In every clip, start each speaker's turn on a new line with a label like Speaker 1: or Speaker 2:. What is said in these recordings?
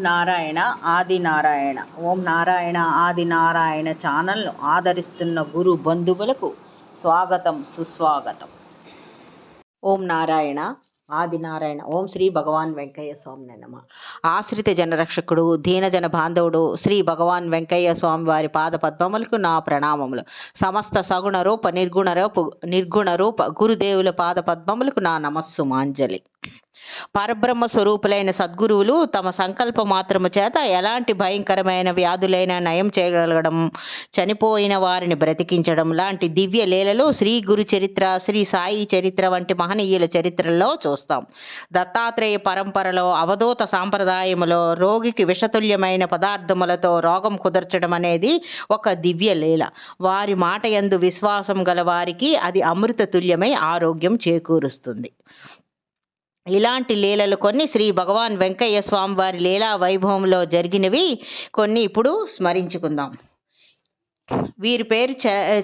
Speaker 1: నారాయణ ఆది నారాయణ. ఓం నారాయణ ఆది నారాయణ ఛానల్ను ఆదరిస్తున్న గురు బంధువులకు స్వాగతం, సుస్వాగతం. ఓం నారాయణ ఆది నారాయణ. ఓం శ్రీ భగవాన్ వెంకయ్య స్వామి నమ. ఆశ్రిత జనరక్షకుడు, దీనజన బాంధవుడు శ్రీ భగవాన్ వెంకయ్య స్వామి వారి పాద పద్మములకు నా ప్రణామములు. సమస్త సగుణ రూప నిర్గుణ రూప గురుదేవుల పాద పద్మములకు నా నమస్సుమాంజలి. పరబ్రహ్మ స్వరూపులైన సద్గురువులు తమ సంకల్ప మాత్రము చేత ఎలాంటి భయంకరమైన వ్యాధులైనా నయం చేయగలగడం, చనిపోయిన వారిని బ్రతికించడం లాంటి దివ్య లీలలు శ్రీ గురు చరిత్ర, శ్రీ సాయి చరిత్ర వంటి మహనీయుల చరిత్రల్లో చూస్తాం. దత్తాత్రేయ పరంపరలో అవధూత సాంప్రదాయములో రోగికి విషతుల్యమైన పదార్థములతో రోగం కుదర్చడం అనేది ఒక దివ్య లీల. వారి మాట యందు విశ్వాసం గల వారికి అది అమృత తుల్యమై ఆరోగ్యం చేకూరుస్తుంది. ఇలాంటి లీలలు కొన్ని శ్రీ భగవాన్ వెంకయ్య స్వామి వారి లీలా వైభవంలో జరిగినవి కొన్ని ఇప్పుడు స్మరించుకుందాం. వీరి పేరు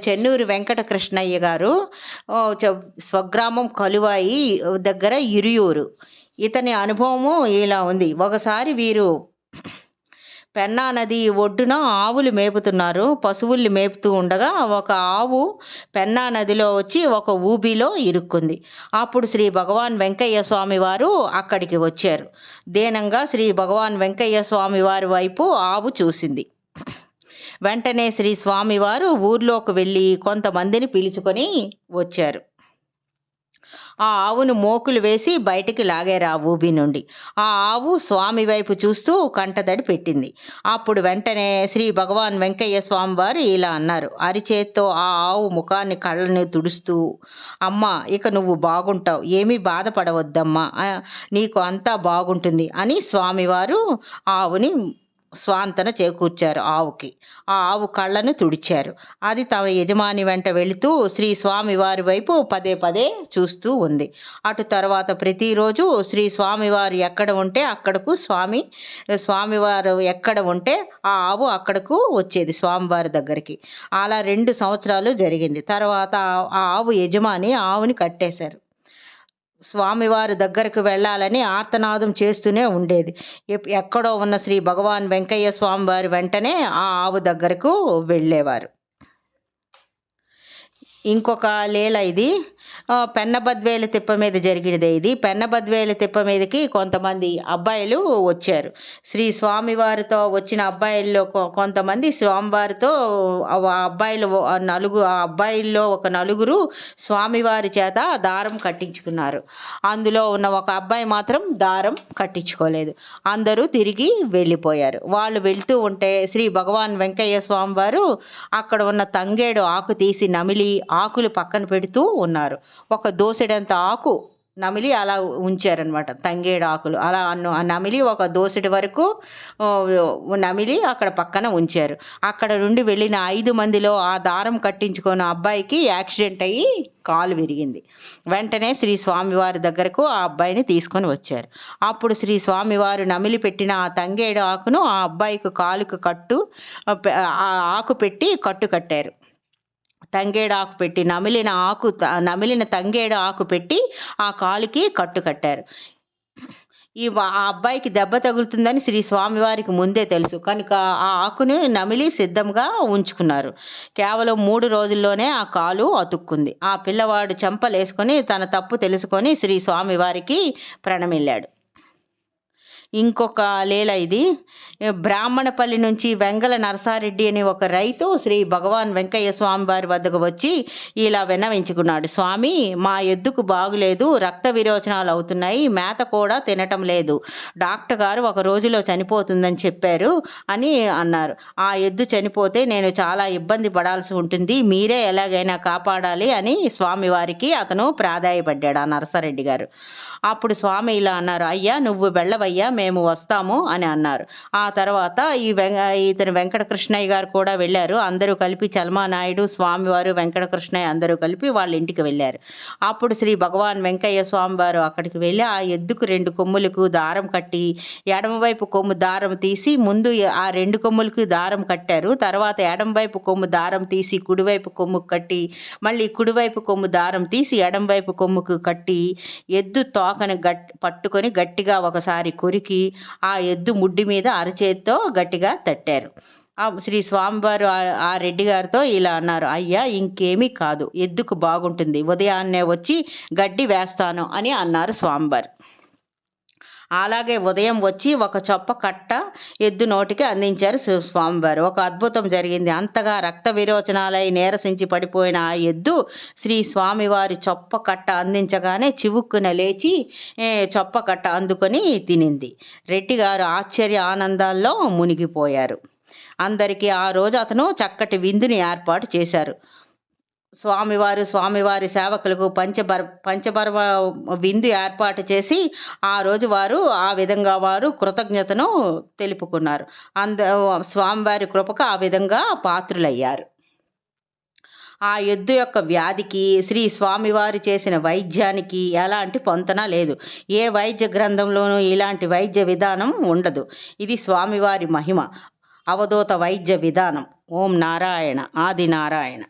Speaker 1: చెన్నూరు వెంకట కృష్ణయ్య గారు. స్వగ్రామం కలువాయి దగ్గర ఇరుయూరు. ఇతని అనుభవము ఇలా ఉంది. ఒకసారి వీరు పెన్నా నది ఒడ్డున ఆవులు మేపుతున్నారు. పశువుల్ని మేపుతూ ఉండగా ఒక ఆవు పెన్నా నదిలో వచ్చి ఒక ఊబిలో ఇరుక్కుంది. అప్పుడు శ్రీ భగవాన్ వెంకయ్య స్వామి వారు అక్కడికి వచ్చారు. దీనంగా శ్రీ భగవాన్ వెంకయ్య స్వామి వారి వైపు ఆవు చూసింది. వెంటనే శ్రీ స్వామివారు ఊర్లోకి వెళ్ళి కొంతమందిని పిలుచుకొని వచ్చారు. ఆ ఆవును మోకులు వేసి బయటికి లాగారు ఆ ఊబి నుండి. ఆ ఆవు స్వామి వైపు చూస్తూ కంటతడి పెట్టింది. అప్పుడు వెంటనే శ్రీ భగవాన్ వెంకయ్య స్వామి వారు ఇలా అన్నారు. అరిచేత్తో ఆ ఆవు ముఖాన్ని కళ్ళని తుడుస్తూ, అమ్మా ఇక నువ్వు బాగుంటావు, ఏమీ బాధపడవద్దమ్మా, నీకు అంతా బాగుంటుంది అని స్వామివారు ఆవుని స్వాంతన చేకూర్చారు. ఆవుకి ఆ ఆవు కళ్ళను తుడిచారు. అది తమ యజమాని వెంట వెళుతూ శ్రీ స్వామి వారి వైపు పదే పదే చూస్తూ ఉంది. అటు తర్వాత ప్రతిరోజు శ్రీ స్వామివారు ఎక్కడ ఉంటే అక్కడకు స్వామివారు ఎక్కడ ఉంటే ఆ ఆవు అక్కడకు వచ్చేది స్వామివారి దగ్గరికి. అలా 2 సంవత్సరాలు జరిగింది. తర్వాత ఆ ఆవు యజమాని ఆవుని కట్టేశారు. స్వామివారి దగ్గరకు వెళ్ళాలని ఆర్తనాదం చేస్తూనే ఉండేది. ఎక్కడో ఉన్న శ్రీ భగవాన్ వెంకయ్య స్వామి వారి వెంటనే ఆ ఆవు దగ్గరకు వెళ్ళేవారు. ఇంకొక లీల ఇది పెన్నబద్వేలు తిప్ప మీద జరిగినదే. ఇది పెన్నబద్వేలు తిప్ప మీదకి కొంతమంది అబ్బాయిలు వచ్చారు. శ్రీ స్వామివారితో వచ్చిన అబ్బాయిల్లో కొంతమంది స్వామివారితో ఆ అబ్బాయిల్లో ఒక నలుగురు స్వామివారి చేత దారం కట్టించుకున్నారు. అందులో ఉన్న ఒక అబ్బాయి మాత్రం దారం కట్టించుకోలేదు. అందరూ తిరిగి వెళ్ళిపోయారు. వాళ్ళు వెళ్తూ ఉంటే శ్రీ భగవాన్ వెంకయ్య స్వామి వారు అక్కడ ఉన్న తంగేడు ఆకు తీసి నమిలి ఆకులు పక్కన పెడుతూ ఉన్నారు. ఒక దోసెడంత ఆకు నమిలి అలా ఉంచారనమాట. తంగేడు ఆకులు అలా నమిలి ఒక దోసెడి వరకు నమిలి అక్కడ పక్కన ఉంచారు. అక్కడ నుండి వెళ్ళిన 5 మందిలో ఆ దారం కట్టించుకున్న అబ్బాయికి యాక్సిడెంట్ అయ్యి కాలు విరిగింది. వెంటనే శ్రీ స్వామివారి దగ్గరకు ఆ అబ్బాయిని తీసుకొని వచ్చారు. అప్పుడు శ్రీ స్వామివారు నమిలి పెట్టిన ఆ తంగేడు ఆకును ఆ అబ్బాయికి కాలుకు ఆ ఆకు పెట్టి కట్టు కట్టారు. తంగేడు ఆకు పెట్టి నమిలిన తంగేడు ఆకు పెట్టి ఆ కాలుకి కట్టు కట్టారు. ఆ అబ్బాయికి దెబ్బ తగులుతుందని శ్రీ స్వామివారికి ముందే తెలుసు కనుక ఆ ఆకుని నమిలి సిద్ధంగా ఉంచుకున్నారు. కేవలం 3 రోజుల్లోనే ఆ కాలు అతుక్కుంది. ఆ పిల్లవాడు చెంపలేసుకొని తన తప్పు తెలుసుకొని శ్రీ స్వామివారికి ప్రణమిల్లాడు. ఇంకొక లీల ఇది. బ్రాహ్మణపల్లి నుంచి వెంగళ నరసారెడ్డి అని ఒక రైతు శ్రీ భగవాన్ వెంకయ్య స్వామి వారి వద్దకు వచ్చి ఇలా విన్నవించుకున్నాడు. స్వామి, మా ఎద్దుకు బాగులేదు, రక్త విరోచనాలు అవుతున్నాయి, మేత కూడా తినటం లేదు, డాక్టర్ గారు 1 రోజులో చనిపోతుందని చెప్పారు అని అన్నారు. ఆ ఎద్దు చనిపోతే నేను చాలా ఇబ్బంది పడాల్సి ఉంటుంది, మీరే ఎలాగైనా కాపాడాలి అని స్వామివారికి అతను ప్రాధాయపడ్డాడు ఆ నరసారెడ్డి గారు. అప్పుడు స్వామి ఇలా అన్నారు. అయ్యా నువ్వు వెళ్ళవయ్యా, మేము వస్తాము అని అన్నారు. ఆ తర్వాత ఇతను వెంకటకృష్ణయ్య గారు కూడా వెళ్ళారు. అందరూ కలిపి చలమానాయుడు, స్వామివారు, వెంకటకృష్ణయ్య అందరూ కలిపి వాళ్ళ ఇంటికి వెళ్ళారు. అప్పుడు శ్రీ భగవాన్ వెంకయ్య స్వామి వారు అక్కడికి వెళ్ళి ఆ ఎద్దుకు 2 కొమ్ములకు దారం కట్టి ఎడమవైపు కొమ్ము దారం తీసి ముందు ఆ 2 కొమ్ములకు దారం కట్టారు. తర్వాత ఎడమవైపు కొమ్ము దారం తీసి కుడివైపు కొమ్ముకు కట్టి మళ్ళీ కుడివైపు కొమ్ము దారం తీసి ఎడమవైపు కొమ్ముకు కట్టి ఎద్దు తోకని పట్టుకొని గట్టిగా ఒకసారి కొరికి దూకి ఆ ఎద్దు ముడ్డి మీద అరచేతితో గట్టిగా తట్టారు. శ్రీ స్వామివారు ఆ రెడ్డి గారితో ఇలా అన్నారు, అయ్యా ఇంకేమీ కాదు, ఎద్దుకు బాగుంటుంది, ఉదయాన్నే వచ్చి గడ్డి వేస్తాను అని అన్నారు స్వామివారు. అలాగే ఉదయం వచ్చి ఒక చొప్ప కట్ట ఎద్దు నోటికి అందించారు స్వామివారు. ఒక అద్భుతం జరిగింది. అంతగా రక్త విరోచనాలై నీరసించి పడిపోయిన ఆ ఎద్దు శ్రీ స్వామివారి చొప్ప కట్ట అందించగానే చివుక్కున లేచి చొప్ప కట్ట అందుకొని తినింది. రెడ్డి గారు ఆశ్చర్య ఆనందాల్లో మునిగిపోయారు. అందరికీ ఆ రోజు అతను చక్కటి విందుని ఏర్పాటు చేశారు. స్వామివారి సేవకులకు పంచపర్వ విందు ఏర్పాటు చేసి ఆ రోజు వారు ఆ విధంగా వారు కృతజ్ఞతను తెలుపుకున్నారు. స్వామివారి కృపకు ఆ విధంగా పాత్రులయ్యారు. ఆ ఎద్దు యొక్క వ్యాధికి శ్రీ స్వామివారు చేసిన వైద్యానికి ఎలాంటి పొంతన లేదు. ఏ వైద్య గ్రంథంలోనూ ఇలాంటి వైద్య విధానం ఉండదు. ఇది స్వామివారి మహిమ, అవధూత వైద్య విధానం. ఓం నారాయణ. ఆది నారాయణ.